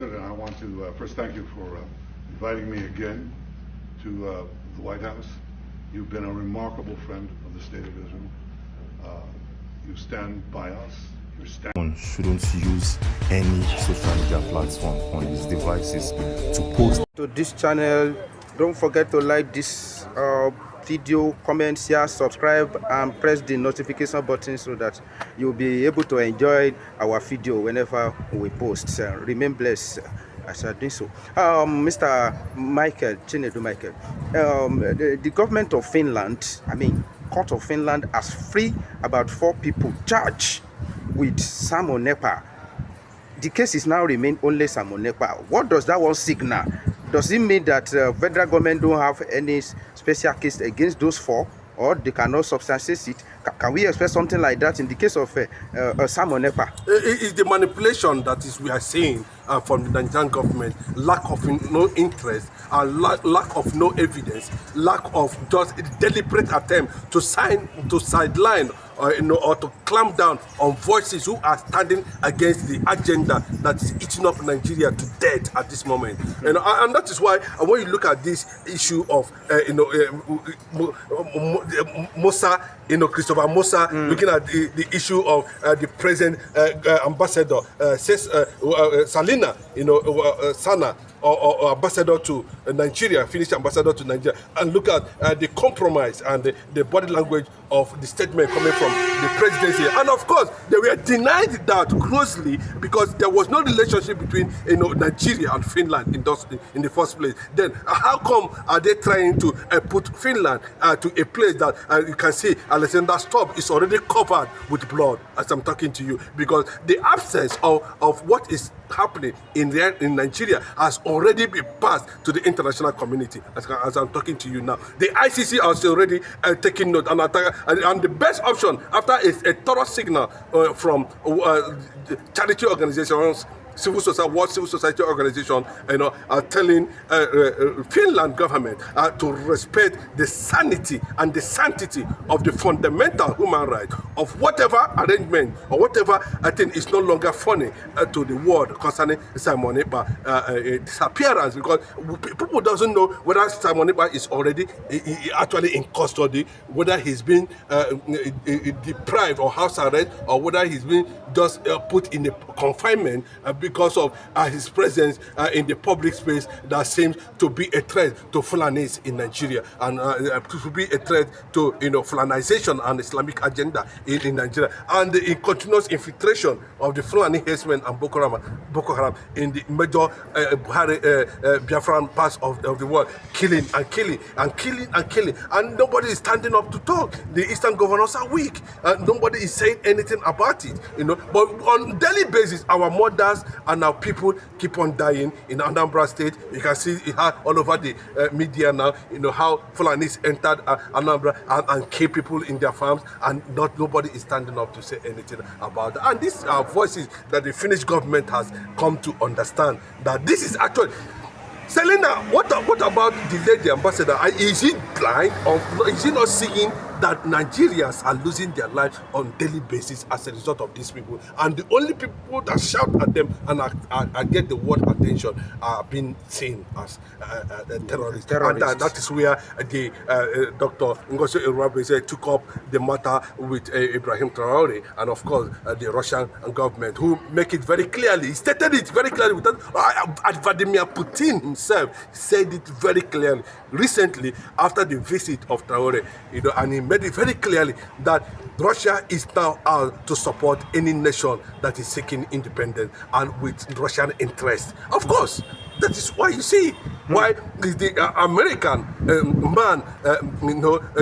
And I want to first thank you for inviting me again to the White House. You've been a remarkable friend of the State of Israel. You stand by us. One shouldn't use any social media platform on his devices to post. To this channel, don't forget to like this video, comment, share, subscribe, and press the notification button so that you'll be able to enjoy our video whenever we post. Remain blessed as I do so. Mr. Michael, Chinedu Michael, the government of Finland, Court of Finland, has freed about 4 people charged with Ekpa. The case is now remain only Ekpa. What does that one signal? Does it mean that federal government don't have any special case against those 4, or they cannot substantiate it? Can we expect something like that in the case of Ekpa? It's the manipulation that is we are seeing from the Nigerian government, lack of no interest, lack of no evidence, lack of just deliberate attempt to sideline or to clamp down on voices who are standing against the agenda that is eating up Nigeria to death at this moment. And that is why when you look at this issue of Musa, Christopher Musa, looking at the issue of the present ambassador, Salina, Sana, or ambassador to Nigeria, Finnish ambassador to Nigeria, and look at the compromise and the body language of the statement coming from the presidency. And of course, they were denied that grossly because there was no relationship between Nigeria and Finland in the first place. Then how come are they trying to put Finland to a place that you can see Alexander Stubb is already covered with blood as I'm talking to you, because the absence of what is happening in Nigeria has already been passed to the international community as I'm talking to you now. The ICC has already taken note, and the best option after a thorough signal from charity organizations, World Civil Society organization, are telling Finland government to respect the sanity and the sanctity of the fundamental human right of whatever arrangement or whatever I think is no longer funny to the world concerning Simon Ekpa disappearance, because people doesn't know whether Simon Ekpa is already actually in custody, whether he's been deprived or house arrest, or whether he's been just put in a confinement because of his presence in the public space that seems to be a threat to Fulanis in Nigeria, and to be a threat to Fulanization and Islamic agenda in Nigeria, and the continuous infiltration of the Fulani herdsmen and Boko Haram in the major Biafran parts of the world, killing, and nobody is standing up to talk. The Eastern governors are weak, and nobody is saying anything about it. But on daily basis, our mothers and our people keep on dying in Anambra State. You can see it all over the media now, how Fulanis entered Anambra and killed people in their farms, and nobody is standing up to say anything about that. And these are voices that the Finnish government has come to understand, that this is actually... Selena, what about the lady ambassador? Is he blind, or is he not seeing that Nigerians are losing their lives on a daily basis as a result of these people? And the only people that shout at them and get the word attention are being seen as terrorists. And that is where the Dr. Ngozi Okonjo-Iweala took up the matter with Ibrahim Traore, and of course the Russian government, who make it very clearly, he stated it very clearly. Vladimir Putin himself said it very clearly recently after the visit of Traore, and he made it very clearly that Russia is now out to support any nation that is seeking independence and with Russian interest. Of course, that is why you see why the American man,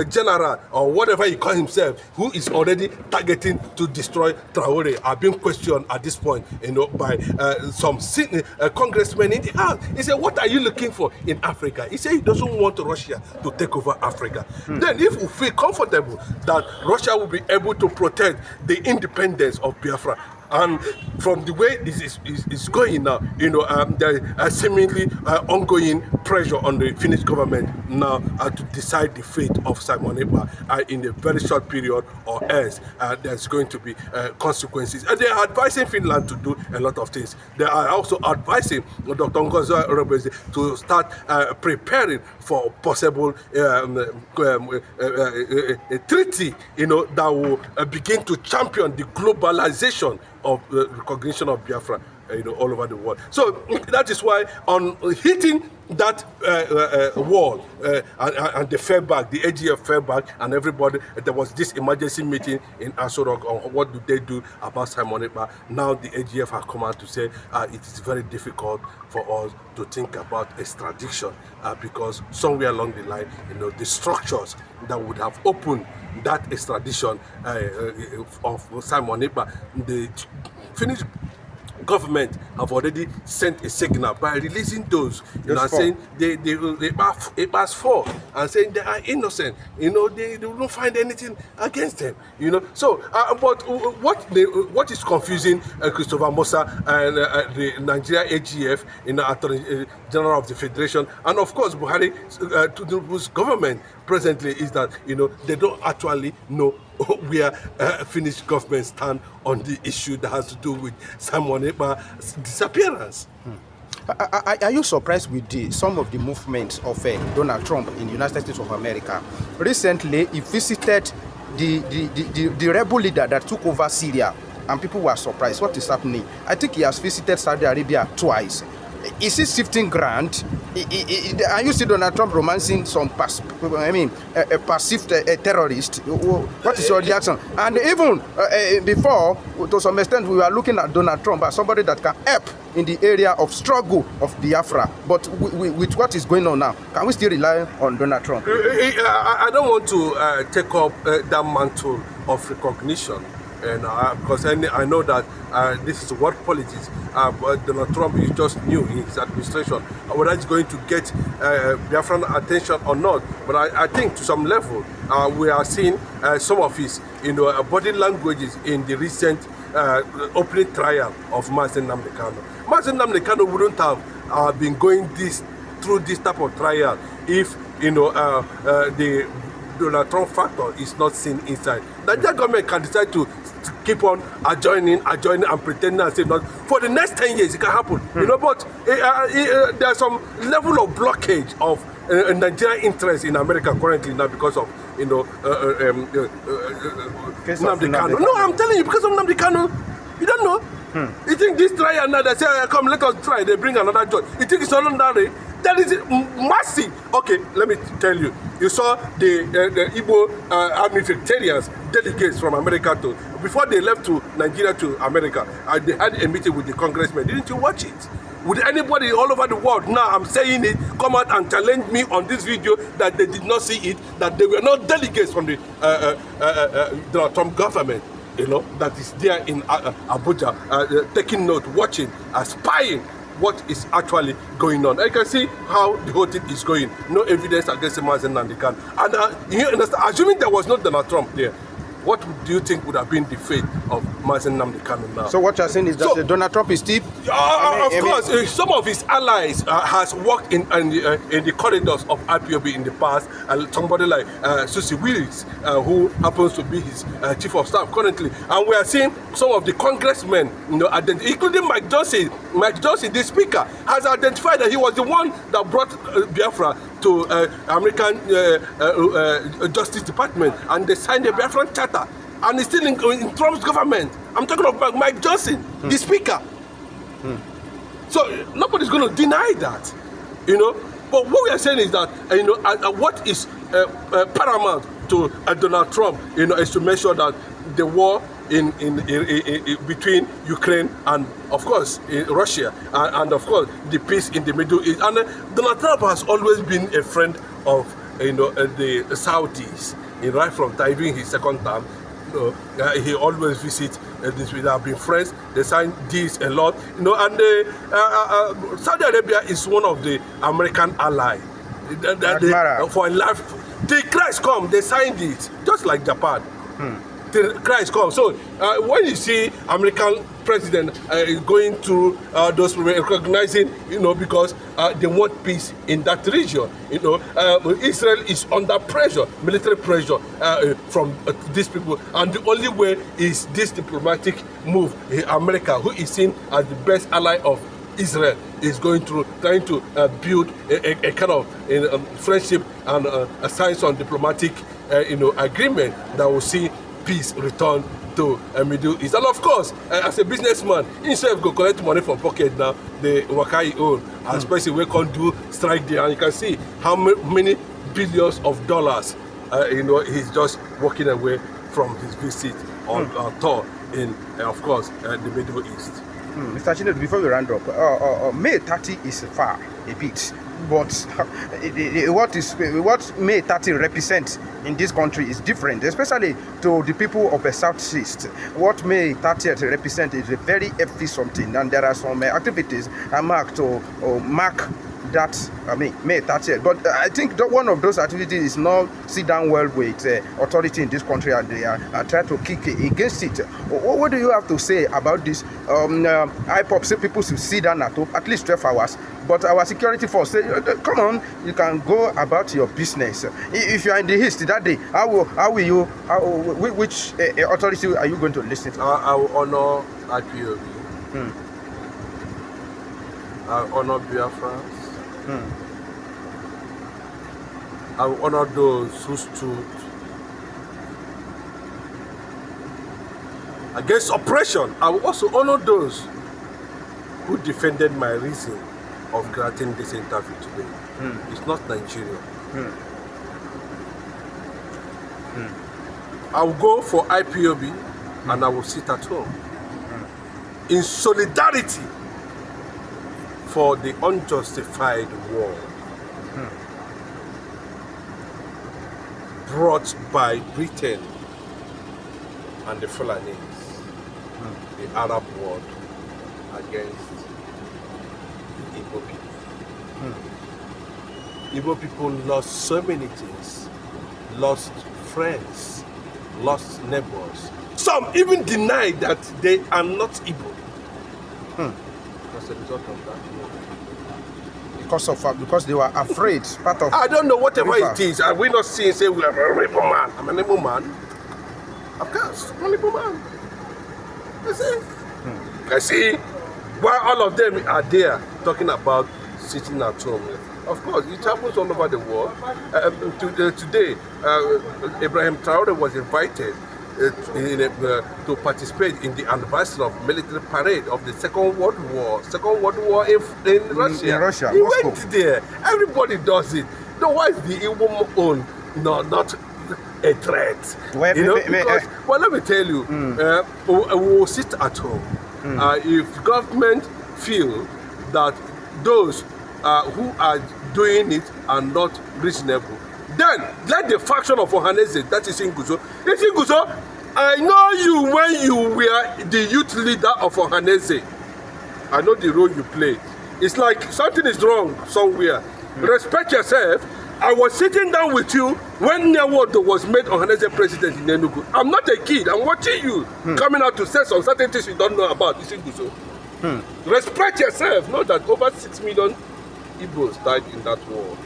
general or whatever he calls himself, who is already targeting to destroy Traore, are being questioned at this point, by some congressmen in the House. He said, "What are you looking for in Africa?" He said he doesn't want Russia to take over Africa. Then, if we feel comfortable that Russia will be able to protect the independence of Biafra, And from the way this is going now, there are seemingly ongoing pressure on the Finnish government now to decide the fate of Simon Ekpa in a very short period, or else there's going to be consequences. And they are advising Finland to do a lot of things. They are also advising Dr. Ngozi Robese to start preparing for possible a treaty, that will begin to champion the globalization of recognition of Biafra, all over the world. So that is why on hitting that wall and the fell back, the AGF fell back, and everybody, there was this emergency meeting in Aso Rock on what do they do about Simon Ekpa. Now the AGF have come out to say it is very difficult for us to think about extradition because somewhere along the line, the structures that would have opened that extradition of Simon Ekpa, the Finnish government have already sent a signal by releasing those, saying they pass for and saying they are innocent. They don't find anything against them. So, but what is confusing Christopher Musa and the Nigeria AGF, Attorney General of the Federation, and of course Buhari, Tinubu's government presently, is that they don't actually know where Finnish government stand on the issue that has to do with Simon Ekpa's disappearance. Are you surprised with some of the movements of Donald Trump in the United States of America? Recently, he visited the rebel leader that took over Syria, and people were surprised. What is happening? I think he has visited Saudi Arabia twice. Is he shifting ground? Are you see Donald Trump romancing some perceived terrorist? What is your reaction? And even before, to some extent, we were looking at Donald Trump as somebody that can help in the area of struggle of Biafra. But with what is going on now, can we still rely on Donald Trump? I don't want to take up that mantle of recognition. And because I know that this is world politics, but Donald Trump is just new in his administration. Whether it's going to get Biafran attention or not, but I think to some level we are seeing some of his body languages in the recent opening trial of Mazen Nnamdi Kanu. Mazen Nnamdi Kanu wouldn't have been going through this type of trial if the Donald Trump factor is not seen inside. Nigeria government can decide to keep on adjoining and pretending and saying not for the next 10 years it can happen. But there's some level of blockage of Nigerian interest in America currently now because of Nnamdi Kanu. No, I'm telling you, because of Nnamdi Kanu. You don't know. You think this trial now, they say, come, let us try, they bring another judge. You think it's ordinary? That is massive. Okay, let me tell you. You saw the Igbo army veterans, delegates from America before they left to Nigeria to America, they had a meeting with the congressmen. Didn't you watch it? Would anybody all over the world, now I'm saying it, come out and challenge me on this video that they did not see it, that they were not delegates from the Donald Trump government? That is there in Abuja, taking note, watching, spying what is actually going on. I can see how the whole thing is going. No evidence against Mazen Nnamdi Kanu. And you understand, assuming there was no Donald Trump there, what do you think would have been the fate of Mazen Nnamdi Kanu now? So what you're saying is that Donald Trump is still... of course, some of his allies has worked in the corridors of IPOB in the past. Somebody like Susie Willis, who happens to be his chief of staff currently. And we are seeing some of the congressmen, including Mike Johnson. Mike Johnson, the speaker, has identified that he was the one that brought Biafra to American Justice Department, and they signed the Biafran Charter, and it's still in Trump's government. I'm talking about Mike Johnson, the speaker. So nobody's going to deny that, But what we are saying is that, what is paramount to Donald Trump, is to make sure that the war in between Ukraine and, of course, Russia, and of course the peace in the Middle East. And Donald Trump has always been a friend of the Saudis. Right from even his second term, he always visits this. We have been friends. They signed deals a lot, and Saudi Arabia is one of the American allies. For life, the Christ come, they signed it just like Japan. The Christ come. So when you see American president going through those recognizing, because they want peace in that region. Israel is under pressure, military pressure from these people, and the only way is this diplomatic move. America, who is seen as the best ally of Israel, is trying to build a kind of friendship and a science on diplomatic agreement that will see peace return to Middle East. And of course, as a businessman, instead of go collect money from pocket now, the Wakai own, especially we can do strike there, and you can see how many billions of dollars he's just walking away from his visit on tour in, of course, the Middle East. Mr. Chinedu, before we round up, May 30 is far a bit, but what May 30 represents in this country is different, especially to the people of the Southeast. What May 30th represents is a very hefty something, and there are some activities marked to mark that, May 30th. But I think that one of those activities is not sit down well with authority in this country, and they are try to kick against it. What do you have to say about this? IPOP say people should sit down at home at least 12 hours, but our security force say, come on, you can go about your business. If you are in the East that day, which authority are you going to listen to? I will honor IPOB. I will honor Biafra. I will honor those who stood against oppression. I will also honor those who defended my reason of granting this interview today. It's not Nigeria. I will go for IPOB and I will sit at home in solidarity for the unjustified war brought by Britain and the Fulanese, the Arab world, against the Igbo people. Igbo people lost so many things, lost friends, lost neighbors. Some even deny that they are not Igbo. As a result of that war. Because they were afraid, part of... I don't know, whatever it is. Are we not seeing, say, we are a Igbo man? I'm an Igbo man. Of course, I'm an Igbo man. You see? I see why all of them are there talking about sitting at home. Of course, it happens all over the world. Today, Ibrahim Traore was invited to participate in the anniversary of military parade of the Second World War in Russia. He Moscow. went there. Everybody does it. No, why is the Igbo own not a threat? Well, let me tell you, we will sit at home. If the government feel that those who are doing it are not reasonable, then let the faction of Ohanese, that is Inguzo. If Inguzo, I know you when you were the youth leader of Ohanese. I know the role you played. It's like something is wrong somewhere. Respect yourself. I was sitting down with you when Nyawodo was made Ohanese president in Enugu. I'm not a kid. I'm watching you coming out to say some certain things you don't know about. Respect yourself. Know that over 6 million Igbos died in that war.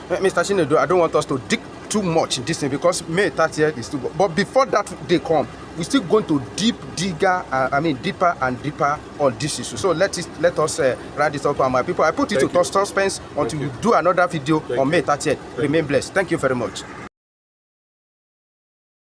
Mr. Chinedu, I don't want us to dig too much in this thing because May 30th is too. But before that day come, we're still going to deeper and deeper on this issue. So let us wrap this up, my people. I put it to suspense until we do another video on May 30th. Remain blessed. Thank you very much.